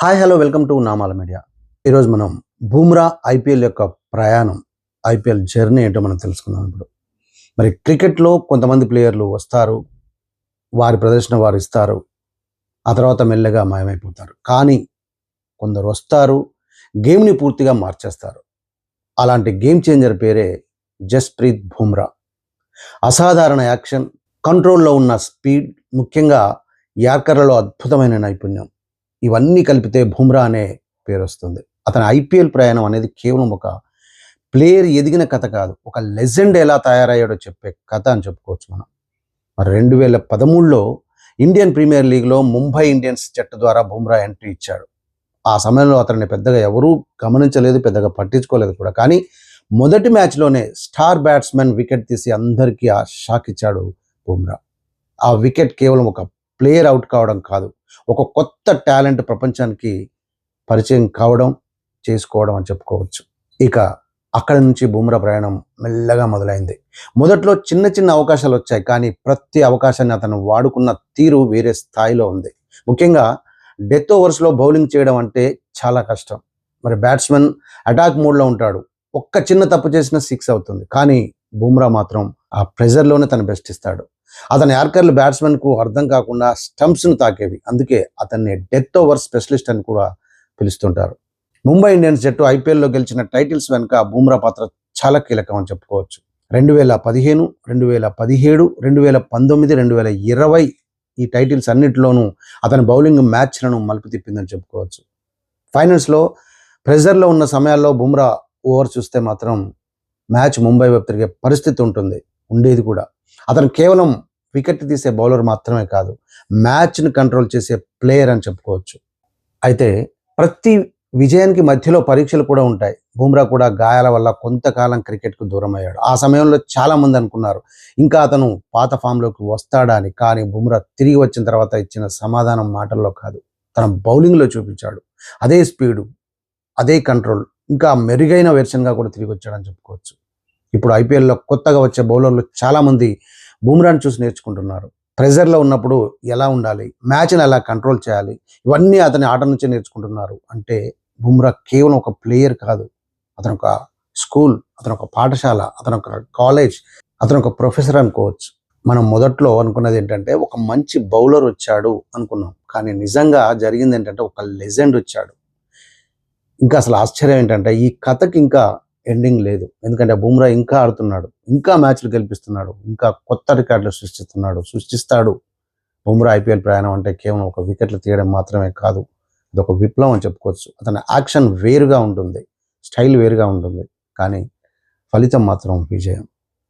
Hi hello welcome to Namala media. ఈరోజు మనం Bumrah IPL యొక్క ప్రయాణం, ఐపీఎల్ జర్నీ ఏంటో మనం తెలుసుకుందాం. ఇప్పుడు మరి క్రికెట్లో కొంతమంది ప్లేయర్లు వస్తారు, వారి ప్రదర్శన వారు ఇస్తారు, ఆ తర్వాత మెల్లగా మాయమైపోతారు. కానీ కొందరు వస్తారు, గేమ్ని పూర్తిగా మార్చేస్తారు. అలాంటి గేమ్ చేంజర్ పేరే జస్ప్రీత్ బూమ్రా. అసాధారణ యాక్షన్, కంట్రోల్లో ఉన్న స్పీడ్, ముఖ్యంగా యార్కర్లలో అద్భుతమైన నైపుణ్యం, ఇవన్నీ కలిపితే బూమ్రా అనే పేరు వస్తుంది. అతని ఐపీఎల్ ప్రయాణం అనేది కేవలం ఒక ప్లేయర్ ఎదిగిన కథ కాదు, ఒక లెజెండ్ ఎలా తయారయ్యాడో చెప్పే కథ అని చెప్పుకోవచ్చు మనం. మరి 2013లో ఇండియన్ ప్రీమియర్ లీగ్లో ముంబై ఇండియన్స్ జట్టు ద్వారా బూమ్రా ఎంట్రీ ఇచ్చాడు. ఆ సమయంలో అతన్ని పెద్దగా ఎవరూ గమనించలేదు, పెద్దగా పట్టించుకోలేదు కూడా. కానీ మొదటి మ్యాచ్లోనే స్టార్ బ్యాట్స్మెన్ వికెట్ తీసి అందరికీ ఆ షాక్ ఇచ్చాడు బూమ్రా. ఆ వికెట్ కేవలం ఒక ప్లేయర్ అవుట్ కావడం కాదు, ఒక కొత్త టాలెంట్ ప్రపంచానికి పరిచయం కావడం, చేసుకోవడం అని చెప్పుకోవచ్చు. ఇక అక్కడి నుంచి బూమ్రా ప్రయాణం మెల్లగా మొదలైంది. మొదట్లో చిన్న చిన్న అవకాశాలు వచ్చాయి, కానీ ప్రతి అవకాశాన్ని అతను వాడుకున్న తీరు వేరే స్థాయిలో ఉంది. ముఖ్యంగా డెత్ ఓవర్స్లో బౌలింగ్ చేయడం అంటే చాలా కష్టం. మరి బ్యాట్స్మెన్ అటాక్ మోడ్లో ఉంటాడు, ఒక్క చిన్న తప్పు చేసినా 6 అవుతుంది. కానీ బూమ్రా మాత్రం ఆ ప్రెజర్లోనే తన బెస్ట్ ఇస్తాడు. అతని యార్కర్లు బ్యాట్స్మెన్కు అర్థం కాకుండా స్టంప్స్ను తాకేవి, అందుకే అతన్ని డెత్ ఓవర్ స్పెషలిస్ట్ అని కూడా పిలుస్తుంటారు. ముంబై ఇండియన్స్ జట్టు ఐపీఎల్లో గెలిచిన టైటిల్స్ వెనుక బూమ్రా పాత్ర చాలా కీలకం అని చెప్పుకోవచ్చు. 2015, 2017, 2019, 2020 ఈ టైటిల్స్ అన్నింటిలోనూ అతని బౌలింగ్ మ్యాచ్లను మలుపు తిప్పిందని చెప్పుకోవచ్చు. ఫైనల్స్లో ప్రెజర్లో ఉన్న సమయాల్లో బూమ్రా ఓవర్ చూస్తే మాత్రం మ్యాచ్ ముంబై వైపు తిరిగే పరిస్థితి ఉండేది కూడా. అతను కేవలం వికెట్ తీసే బౌలర్ మాత్రమే కాదు, మ్యాచ్ని కంట్రోల్ చేసే ప్లేయర్ అని చెప్పుకోవచ్చు. అయితే ప్రతి విజయానికి మధ్యలో పరీక్షలు కూడా ఉంటాయి. బూమ్రా కూడా గాయాల వల్ల కొంతకాలం క్రికెట్కు దూరం అయ్యాడు. ఆ సమయంలో చాలామంది అనుకున్నారు ఇంకా అతను పాత ఫామ్లోకి వస్తాడా అని. కానీ బూమ్రా తిరిగి వచ్చిన తర్వాత ఇచ్చిన సమాధానం మాటల్లో కాదు, తన బౌలింగ్లో చూపించాడు. అదే స్పీడు, అదే కంట్రోల్, ఇంకా మెరుగైన వెర్షన్గా కూడా తిరిగి వచ్చాడని చెప్పుకోవచ్చు. ఇప్పుడు ఐపీఎల్లో కొత్తగా వచ్చే బౌలర్లు చాలామంది బూమ్రాని చూసి నేర్చుకుంటున్నారు. ప్రెజర్లో ఉన్నప్పుడు ఎలా ఉండాలి, మ్యాచ్ని ఎలా కంట్రోల్ చేయాలి, ఇవన్నీ అతని ఆట నుంచే నేర్చుకుంటున్నారు. అంటే బూమ్రా కేవలం ఒక ప్లేయర్ కాదు, అతను ఒక స్కూల్, అతను ఒక పాఠశాల, అతను ఒక కాలేజ్, అతను ఒక ప్రొఫెసర్ అనుకోవచ్చు. మనం మొదట్లో అనుకున్నది ఏంటంటే ఒక మంచి బౌలర్ వచ్చాడు అనుకున్నాం, కానీ నిజంగా జరిగింది ఏంటంటే ఒక లెజెండ్ వచ్చాడు. ఇంకా అసలు ఆశ్చర్యం ఏంటంటే ఈ కథకి ఇంకా ఎండింగ్ లేదు. ఎందుకంటే బూమ్రా ఇంకా ఆడుతున్నాడు, ఇంకా మ్యాచ్లు గెలిపిస్తున్నాడు, ఇంకా కొత్త రికార్డులు సృష్టిస్తాడు. బూమ్రా ఐపీఎల్ ప్రయాణం అంటే కేవలం ఒక వికెట్లు తీయడం మాత్రమే కాదు, ఇది ఒక విప్లవం అని చెప్పుకోవచ్చు. అతని యాక్షన్ వేరుగా ఉంటుంది, స్టైల్ వేరుగా ఉంటుంది, కానీ ఫలితం మాత్రం విజయం.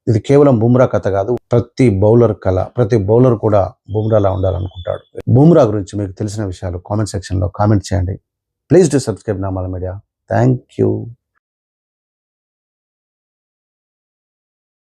ఇది కేవలం బూమ్రా కథ కాదు, ప్రతి బౌలర్ కళ. ప్రతి బౌలర్ కూడా బూమ్రాలా ఉండాలనుకుంటాడు. బూమ్రా గురించి మీకు తెలిసిన విషయాలు కామెంట్ సెక్షన్లో కామెంట్ చేయండి. Please do subscribe Namala media. Thank you.